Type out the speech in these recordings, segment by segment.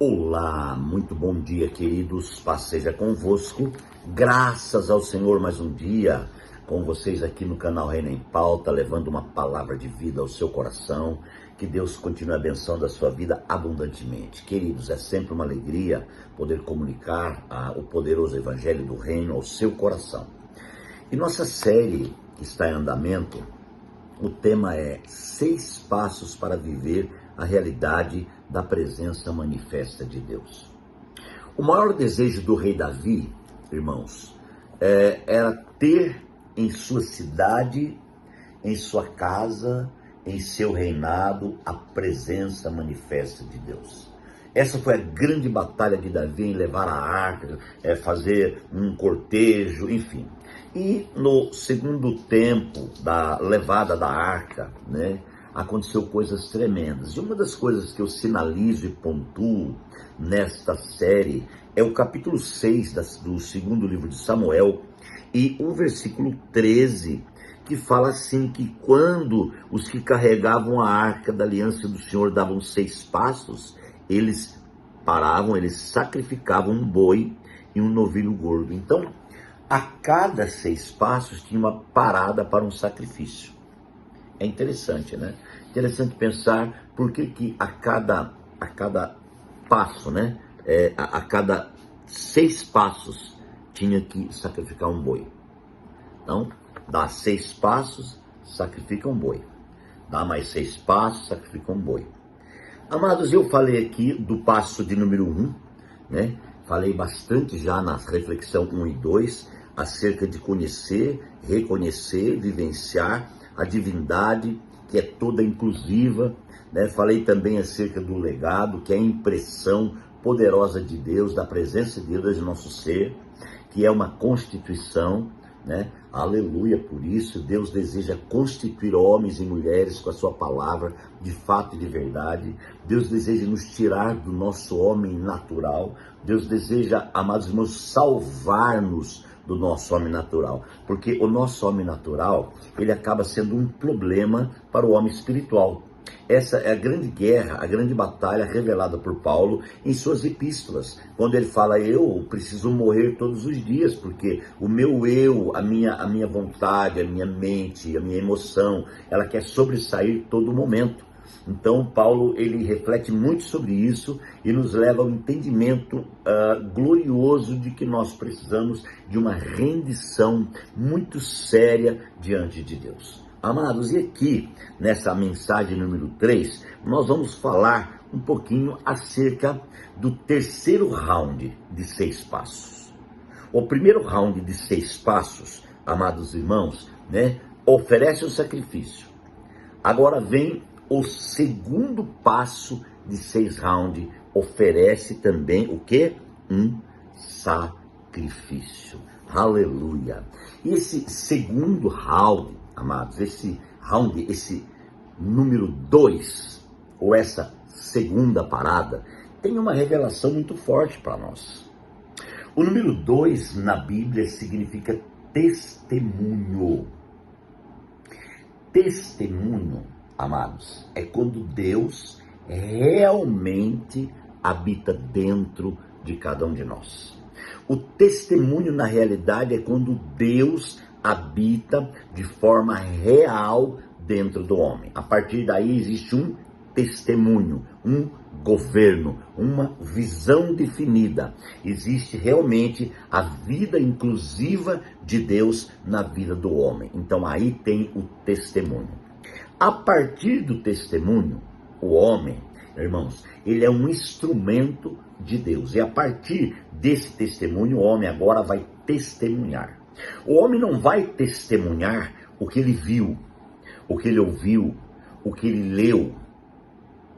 Olá, muito bom dia, queridos. Paz seja convosco. Graças ao Senhor, mais um dia com vocês aqui no canal Reina em Pauta, levando uma palavra de vida ao seu coração. Que Deus continue abençoando a sua vida abundantemente. Queridos, é sempre uma alegria poder comunicar o poderoso Evangelho do Reino ao seu coração. E nossa série que está em andamento, o tema é 6 passos para viver a realidade da presença manifesta de Deus. O maior desejo do rei Davi, irmãos, era ter em sua cidade, em sua casa, em seu reinado, a presença manifesta de Deus. Essa foi a grande batalha de Davi em levar a arca, fazer um cortejo, enfim. E no segundo tempo da levada da arca, aconteceu coisas tremendas. E uma das coisas que eu sinalizo e pontuo nesta série é o capítulo 6 do segundo livro de Samuel e o versículo 13, que fala assim, que quando os que carregavam a arca da aliança do Senhor davam 6 passos, eles paravam, eles sacrificavam um boi e um novilho gordo. Então, a cada 6 passos tinha uma parada para um sacrifício. É interessante, né? Interessante pensar por que a cada passo, a cada 6 passos tinha que sacrificar um boi. Então, dá 6 passos, sacrifica um boi. Dá mais 6 passos, sacrifica um boi. Amados, eu falei aqui do passo de número 1, Falei bastante já na reflexão 1 e 2, acerca de conhecer, reconhecer, vivenciar a divindade, que é toda inclusiva, Falei também acerca do legado, que é a impressão poderosa de Deus, da presença de Deus em nosso ser, que é uma constituição, Aleluia, por isso Deus deseja constituir homens e mulheres com a sua palavra, de fato e de verdade. Deus deseja nos tirar do nosso homem natural. Deus deseja, amados irmãos, salvar-nos do nosso homem natural, porque o nosso homem natural, ele acaba sendo um problema para o homem espiritual. Essa é a grande guerra, a grande batalha revelada por Paulo em suas epístolas, quando ele fala: eu preciso morrer todos os dias, porque o meu eu, a minha vontade, a minha mente, a minha emoção, ela quer sobressair todo momento. Então Paulo, ele reflete muito sobre isso e nos leva ao entendimento glorioso de que nós precisamos de uma rendição muito séria diante de Deus. Amados, e aqui, nessa mensagem número 3, nós vamos falar um pouquinho acerca do terceiro round de 6 passos. O primeiro round de 6 passos, amados irmãos, oferece o sacrifício. Agora vem o segundo passo de 6 rounds, oferece também o quê? Um sacrifício. Aleluia. E esse segundo round, amados, esse número 2, ou essa segunda parada, tem uma revelação muito forte para nós. O número 2 na Bíblia significa testemunho. Testemunho, amados, é quando Deus realmente habita dentro de cada um de nós. O testemunho, na realidade, é quando Deus habita de forma real dentro do homem. A partir daí existe um testemunho, um governo, uma visão definida. Existe realmente a vida inclusiva de Deus na vida do homem. Então aí tem o testemunho. A partir do testemunho, o homem, irmãos, ele é um instrumento de Deus. E a partir desse testemunho, o homem agora vai testemunhar. O homem não vai testemunhar o que ele viu, o que ele ouviu, o que ele leu,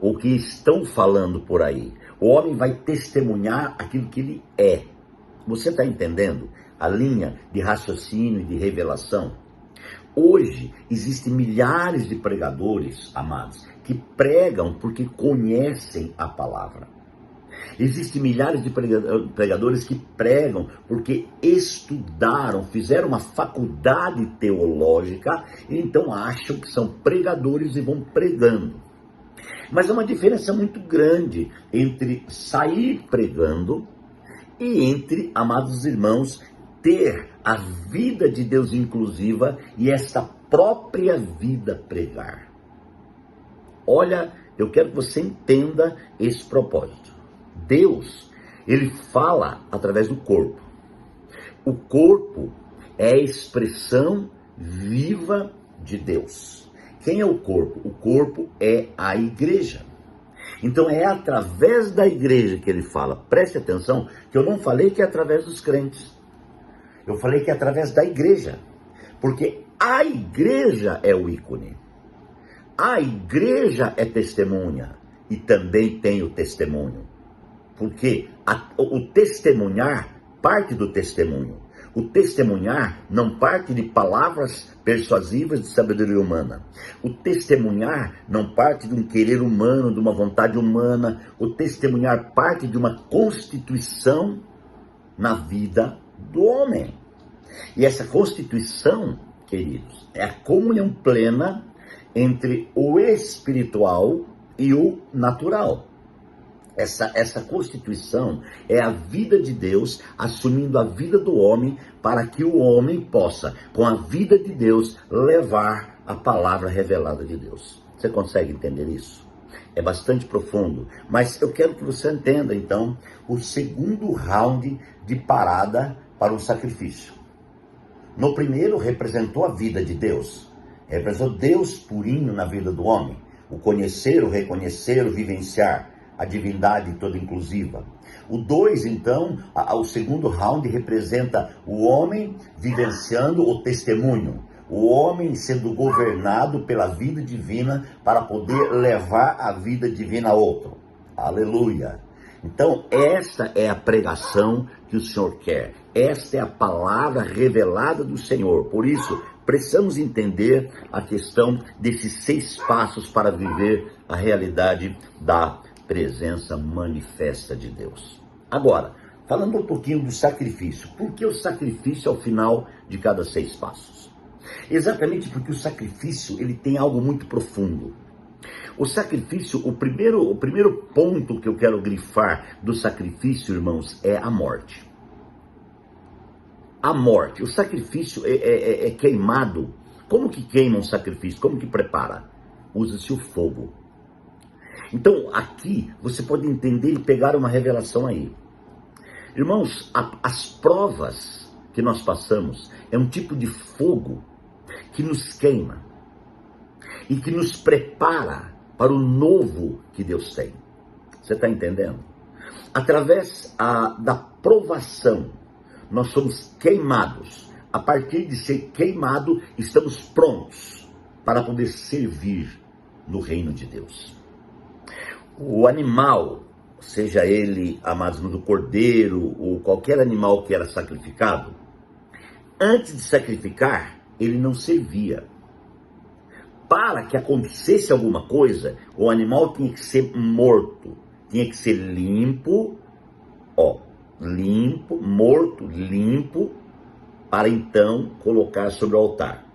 o que estão falando por aí. O homem vai testemunhar aquilo que ele é. Você está entendendo a linha de raciocínio e de revelação? Hoje existem milhares de pregadores, amados, que pregam porque conhecem a palavra. Existem milhares de pregadores que pregam porque estudaram, fizeram uma faculdade teológica, e então acham que são pregadores e vão pregando. Mas há uma diferença muito grande entre sair pregando e entre, amados irmãos, ter a vida de Deus inclusiva e esta própria vida pregar. Olha, eu quero que você entenda esse propósito. Deus, ele fala através do corpo. O corpo é a expressão viva de Deus. Quem é o corpo? O corpo é a igreja. Então é através da igreja que ele fala. Preste atenção que eu não falei que é através dos crentes. Eu falei que é através da igreja. Porque a igreja é o ícone. A igreja é testemunha. E também tem o testemunho. Porque o testemunhar parte do testemunho. O testemunhar não parte de palavras persuasivas de sabedoria humana. O testemunhar não parte de um querer humano, de uma vontade humana. O testemunhar parte de uma constituição na vida do homem. E essa constituição, queridos, é a comunhão plena entre o espiritual e o natural. Essa constituição é a vida de Deus assumindo a vida do homem para que o homem possa, com a vida de Deus, levar a palavra revelada de Deus. Você consegue entender isso? É bastante profundo, mas eu quero que você entenda então o segundo round de parada para o sacrifício. No primeiro representou a vida de Deus, representou Deus purinho na vida do homem, o conhecer, o reconhecer, o vivenciar, a divindade toda inclusiva. O 2, então, o segundo round representa o homem vivenciando o testemunho, o homem sendo governado pela vida divina para poder levar a vida divina a outro. Aleluia! Então, esta é a pregação que o Senhor quer. Esta é a palavra revelada do Senhor. Por isso, precisamos entender a questão desses 6 passos para viver a realidade da presença manifesta de Deus. Agora, falando um pouquinho do sacrifício. Por que o sacrifício ao final de cada 6 passos? Exatamente porque o sacrifício ele tem algo muito profundo. O sacrifício, o primeiro ponto que eu quero grifar do sacrifício, irmãos, é a morte. A morte. O sacrifício é queimado. Como que queima um sacrifício? Como que prepara? Usa-se o fogo. Então, aqui, você pode entender e pegar uma revelação aí. Irmãos, as provas que nós passamos é um tipo de fogo que nos queima e que nos prepara para o novo que Deus tem. Você está entendendo? Através da provação, nós somos queimados. A partir de ser queimado, estamos prontos para poder servir no reino de Deus. O animal, seja ele, amados, do cordeiro ou qualquer animal que era sacrificado, antes de sacrificar, ele não servia. Para que acontecesse alguma coisa, o animal tinha que ser morto, tinha que ser limpo, limpo, para então colocar sobre o altar.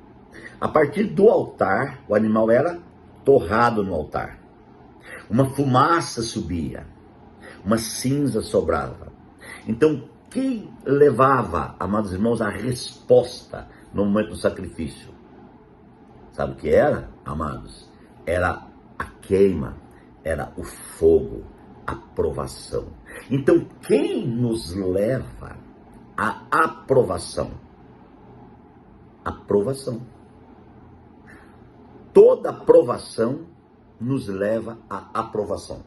A partir do altar, o animal era torrado no altar. Uma fumaça subia, uma cinza sobrava. Então, quem levava, amados irmãos, a resposta no momento do sacrifício? Sabe o que era, amados? Era a queima, era o fogo, a provação. Então, quem nos leva à aprovação? Aprovação. Toda provação nos leva à aprovação.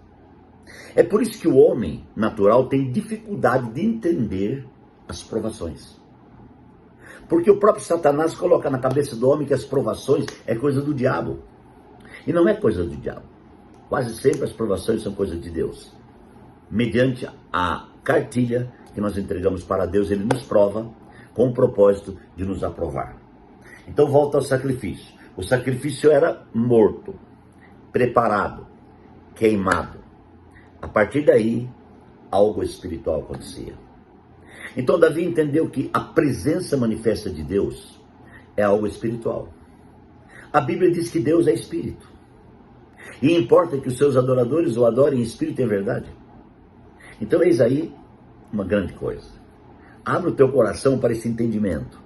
É por isso que o homem natural tem dificuldade de entender as provações. Porque o próprio Satanás coloca na cabeça do homem que as provações é coisa do diabo. E não é coisa do diabo. Quase sempre as provações são coisa de Deus. Mediante a cartilha que nós entregamos para Deus, ele nos prova com o propósito de nos aprovar. Então volta ao sacrifício. O sacrifício era morto, preparado, queimado. A partir daí, algo espiritual acontecia. Então Davi entendeu que a presença manifesta de Deus é algo espiritual. A Bíblia diz que Deus é espírito. E importa que os seus adoradores o adorem em espírito e em verdade. Então eis aí uma grande coisa. Abre o teu coração para esse entendimento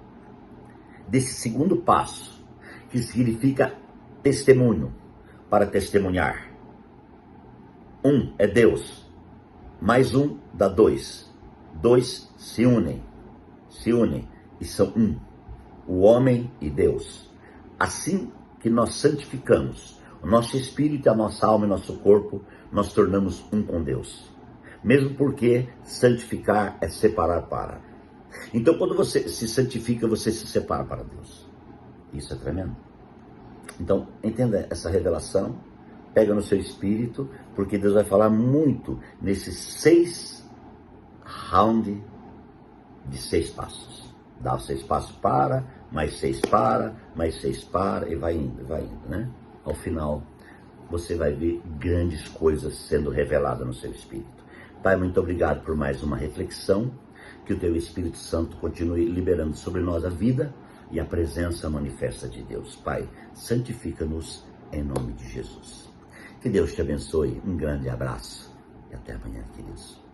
desse segundo passo, que significa testemunho, para testemunhar. Um é Deus, mais um dá dois. Dois se unem e são um, o homem e Deus. Assim que nós santificamos o nosso espírito, a nossa alma e nosso corpo, nós tornamos um com Deus. Mesmo porque santificar é separar para. Então quando você se santifica, você se separa para Deus. Isso é tremendo. Então entenda essa revelação, pega no seu espírito, porque Deus vai falar muito nesses 6 rounds de 6 passos. Dá 6 passos para, mais 6 para, mais 6 para, e vai indo, né? Ao final, você vai ver grandes coisas sendo reveladas no seu espírito. Pai, muito obrigado por mais uma reflexão, que o teu Espírito Santo continue liberando sobre nós a vida e a presença manifesta de Deus. Pai, santifica-nos em nome de Jesus. Que Deus te abençoe, um grande abraço e até amanhã, queridos.